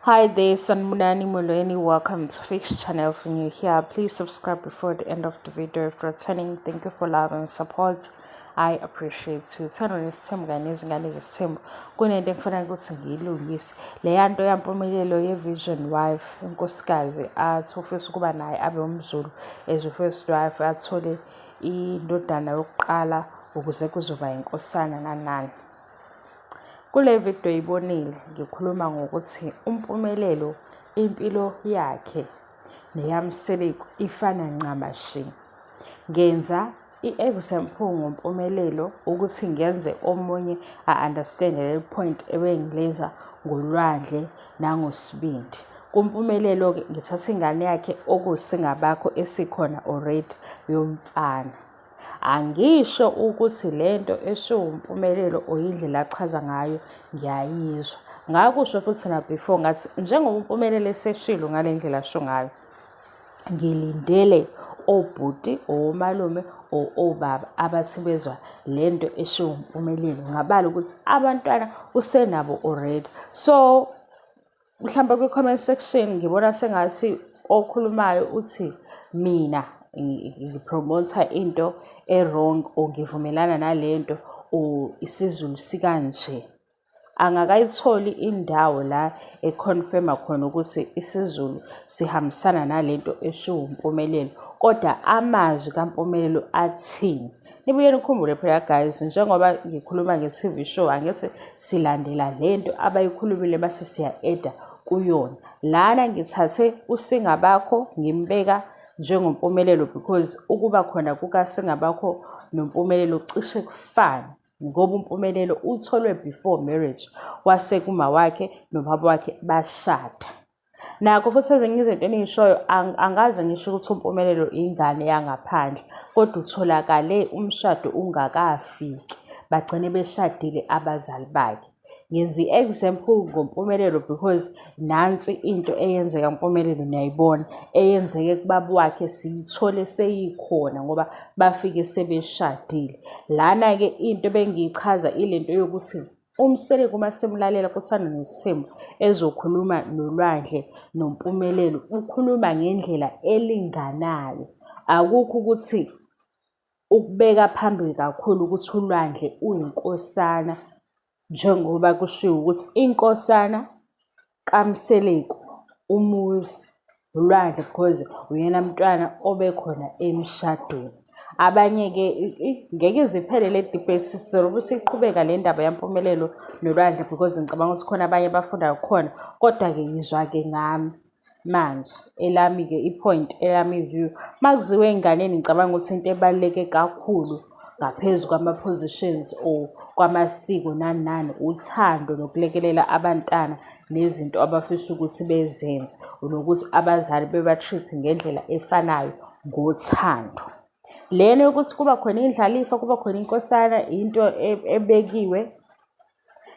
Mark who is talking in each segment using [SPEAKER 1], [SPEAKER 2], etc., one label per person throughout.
[SPEAKER 1] Hi there, Sanmunani Mulweni. Welcome to Fix Channel. If you're new here, please subscribe before the end of the video. If returning, thank you for love and support. I appreciate you. Thando nesithembu kanye nezingane zesithembu kunento engifuna ukuthi ngiyilungise. Le nto yampumelelo ye-Vision Wife unkosikazi athi ufisa ukuba naye abe umZulu as first wife athole indodana yokuqala ukuze kuzoba inkosana nanani. Kule video ibonile ngikhuluma ngokuthi umpumelelo impilo yakhe neyamseleko ifana ncamashi. Ngenza i-example ngompumelelo ukuthi ngenze omunye a-understand le point ebengilenza ngolwandle nangosibindi. Kumpumelelo ke ngithatha ingane yakhe okusingabakho esikhona already yomfana. Angisho ukuthi lento eshiwumpumelelo oyindlela achaza ngayo ngiyayizwa. Ngakusho futhi na before ngathi njengoba umpumelelo eseshilo ngalendlela asho ngayo, ngilindele obhuti omalume obaba abathi bezwa lento eshiwumpumelelo ngabala ukuthi abantwana usenabo already. So mhlawumbe kwi-comment section ngibona sengathi okhulumayo uthi mina ngipromotha into wrong or ngivumelana nalento or isiZulu sikanje. Angakayitholi indawo la econfirma khona ukuthi isiZulu sihambisana nalento eshiwumpumelelo, kodwa amazwi kaMpumelelo athini. Nibuye nikhumbule phela guys, njengoba ngikhuluma nge-TV show angese silandela lento abayikhulumile base siya-eda kuyona. Lana ngithathe usingabakho ngimbeka njengompumelelo because ukuba khona kukasingabakho nompumelelo cishe kufana, ngoba umpumelelo utholwe before marriage wase kuma wakhe nobaba wakhe bashada. Nakho futhi ezinye izinto eniyishoyo angaze ngisho ukuthi umpumelelo ingane yangaphandle, kodwa utholakale umshado ungakafiki bagcine beshadile abazali bakhe. Ngenza i-example ngompumelelo because nansi into eyenzeka Mpumelelo niyayibona eyenzeke kubaba wakhe siyithole seyikhona ngoba bafike sebeshadile. Lana ke into bengiyichaza ilento yokuthi umseleko masemlalela kuthanda nesithembu ezokhuluma nolwandle nompumelelo ukhuluma ngendlela elinganayo. Akukho ukuthi ukubeka phambili kakhulu ukuthi ulwandle uyinkosana, njengoba kushiwo ukuthi inkosana kaMseleko umuzi ulwandle because uyena mntwana obekhona emshadweni. Abanye ke ngeke ziphele le debate sizobe siqhubeka le ndaba yampumelelo nolwandle because ngicabanga ukuthi khona abanye abafunda khona, kodwa ke yizwa ke ngami manje elami ke ipoint elami view makuziwe enganeni. Ngicabanga ukuthi into ebaluleke kakhulu ngaphezu kwama-positions or kwamasiko nani uthando nokulekelela abantwana nezinto abafisa ukuthi bezenze, nokuthi abazali beba-treat ngendlela efanayo ngothando. Lena yokuthi kuba khona indlalifa, kuba khona inkosana into ebekiwe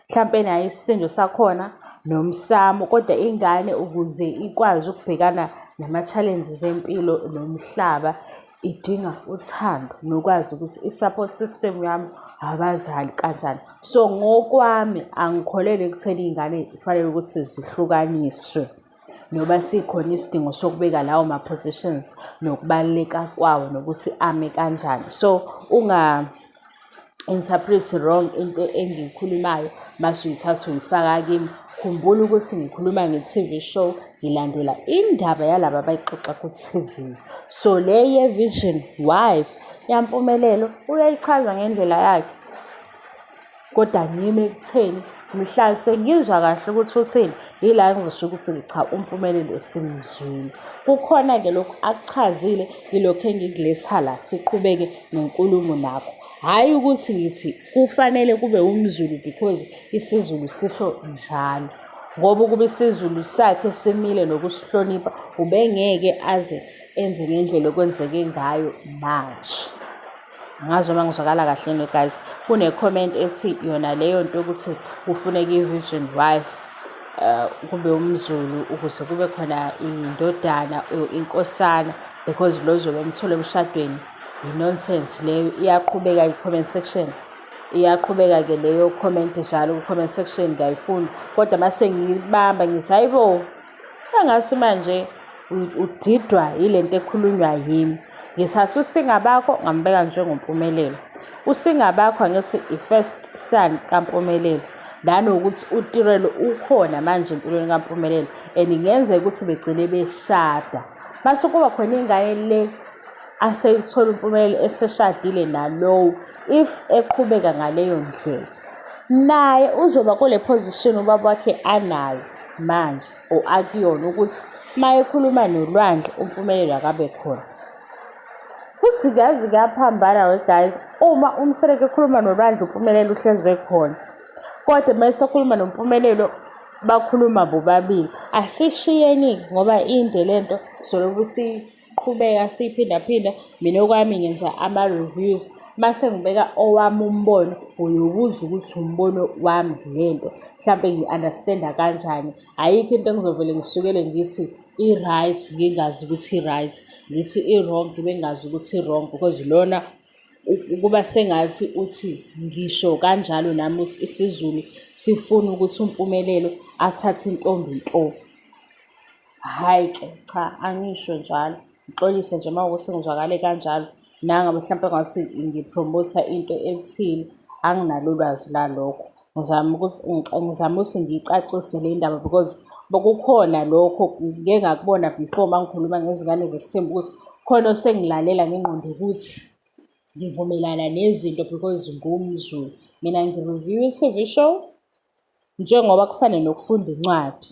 [SPEAKER 1] mhlampe nayo isisindo sakhona nomsamo, kodwa ingane ukuze ikwazi ukubhekana nama-challenges empilo nomhlaba idinga uthando nokwazi ukuthi i-support system yami abazali kanjani. So ngokwami angikholele ekutheni iy'ngane kufanele ukuthi zihlukaniswe noba sikhona isidingo sokubeka lawo ma-positions nokubaluleka kwawo nokuthi ame kanjani. So interpret wrong into engiyikhulumayo mase uyithatha uyifaka kimi. Khumbula ukuthi ngikhuluma nge-TV show, ngilandela indaba yalaba abayixoxa ku-TV. So le ye-Vision Wife yampumelelo uyayichaza ngendlela yakhe, kodwa ngime ekutheni mhla sengizwa kahle ukuthi uthini yila ngizosho ukuthi cha umpumelelo simzwile. Kukhona-ke lokhu akuchazile yilokhu engikuletha la siqhubeke nenkulumo nakho. Hhayi ukuthi ngithi kufanele kube umZulu because isiZulu sisho njalo, ngoba ukuba isiZulu sakhe simile nokusihlonipha ubengeke aze enze ngendlela okwenzeke ngayo manje. Angazi uma ngizwakala kahle yini guys. Kune-comment ethi yona leyo nto ukuthi kufuneka i-Vision Wife kube umZulu ukuze kube khona indodana inkosana because lo zobe emthole emshadweni. I-nonsense leyo. Iyaqhubeka i-comment section. iyaqhubeka-ke leyo comment njalo ku-comment section ngiyayifunda, kodwa mase ngiyibamba ngithi hayi bo, engathi manje udidwa yile nto ekhulunywa yimi. Ngithatha uSingabakho ngambeka njengompumelelo. uSingabakho angithi i-first son kaMpumelelo, nanokuthi uTirelo ukhona manje empilweni kaMpumelelo and ngenzeka ukuthi begcine beshada. Mase kuba khona ingane le aseyithola uMpumelelo eseshadile nalowo, if eqhubeka ngaleyo ndlela, naye uzoba kule position ubaba wakhe anayo manje or akuyona, ukuthi uma ekhuluma noLwandle uMpumelelo akabe khona. Futhi kuyazi kuyaphambana guys, uma uMsereke ekhuluma noLwandle uMpumelelo uhlezi ekhona, kodwa mase ekhuluma noMpumelelo bakhuluma bobabili. Asishiyeni ngoba inde lento soloku siqhubeka siphindaphinda. Mina okwami ngenza ama-reviews, mase ngibeka owami umbono, uyokuzwa ukuthi umbono wami lento mhlampe ngi-understand-a kanjani. Ayikho into engizovele ngisukele ngithi i-right ngingazi ukuthi i-right, ngithi i-wrong ngibe ngazi ukuthi i-wrong, because lona ukuba sengathi uthi ngisho kanjalo nami ukuthi isiZulu sifuna ukuthi uMpumelelo athathe intombi nto. Hhayi-ke cha, angisho njalo, ngixolise nje uma ukuthi ngizwakale kanjalo, nangabe mhlampe ngathi ngipromotha into ethile, anginalo ulwazi lalokho. Ngizama ukuthi ngiyicacise le ndaba, because bekukhona lokho ngike ngakubona before uma ngikhuluma ngezingane zesimba, ukuthi khona osengilalela ngengqondo ukuthi ngivumelana nezinto because ngumZulu. Mina ngireview i-TV show njengoba kufana nokufunda incwadi.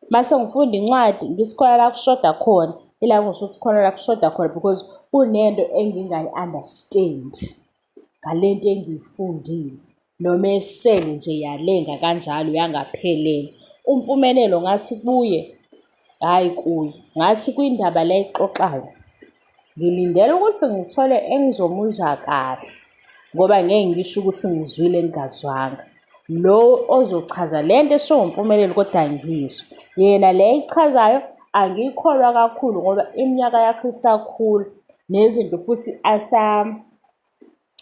[SPEAKER 1] Mase ngifunda incwadi ngisikhona la kushoda khona, ila ngisho ukuthi khona la kushoda khona because kunento engingayi-understand ngalento engiyifundile, noma esele nje yalenga kanjalo yangaphelele. uMpumelelo ngathi kuye, hhayi kuye, ngathi kwindaba le ayixoxayo ngilindele ukuthi ngithole engizomuzwa kahle, ngoba ngeke ngisho ukuthi ngizwile ngingazwanga. Lo ozochaza le nto esho uMpumelelo kodwa ngizwe yena le ayichazayo angiyikholwa kakhulu, ngoba iminyaka yakho isakhula nezinto futhi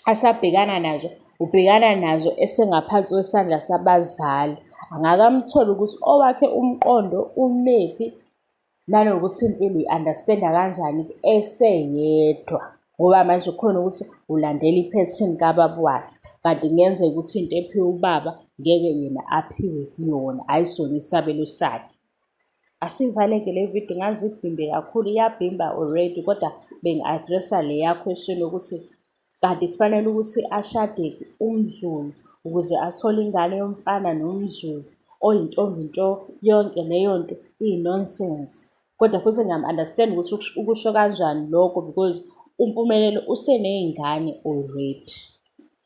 [SPEAKER 1] asabhekana nazo, ubhekana nazo esengaphansi kwesandla sabazali. Angakamtholi ukuthi owakhe umqondo umephi, nanokuthi impilo uyi-understand-a kanjani eseyedwa, ngoba manje khona ukuthi ulandela iphethini kababa wakhe, kanti kungenzeka ukuthi into ephiwe ubaba ngeke yena aphiwe kuyona, ayisona isabelo sakhe. Asivale-ke le video, ngazi ibhimbe kakhulu, iyabhimba already, kodwa bengi-addressa le ya-question yokuthi kanti kufanele ukuthi ashade umZulu ukuze athole ingane yomfana nomZulu oyintombi nto, yonke leyo nto iyi-nonsense. Kodwa futhi ngiyam-understand ukuthi ukusho kanjani lokho, because uMpumelelo useney'ngane already.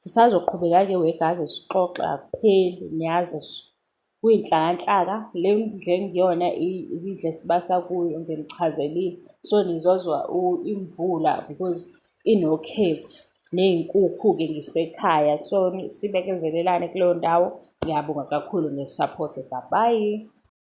[SPEAKER 1] Sisazoqhubeka-ke wegazi sixoxe akupheli, niyazi kuyinhlaka le ndle engiyona idle esibasa kuyo ngimchazelile, so nizozwa imvula because inokhethi, ney'nkukhu-ke ngisekhaya, so sibekezelelane kuleyo ndawo. Ngiyabonga kakhulu nge-support. Bye bye.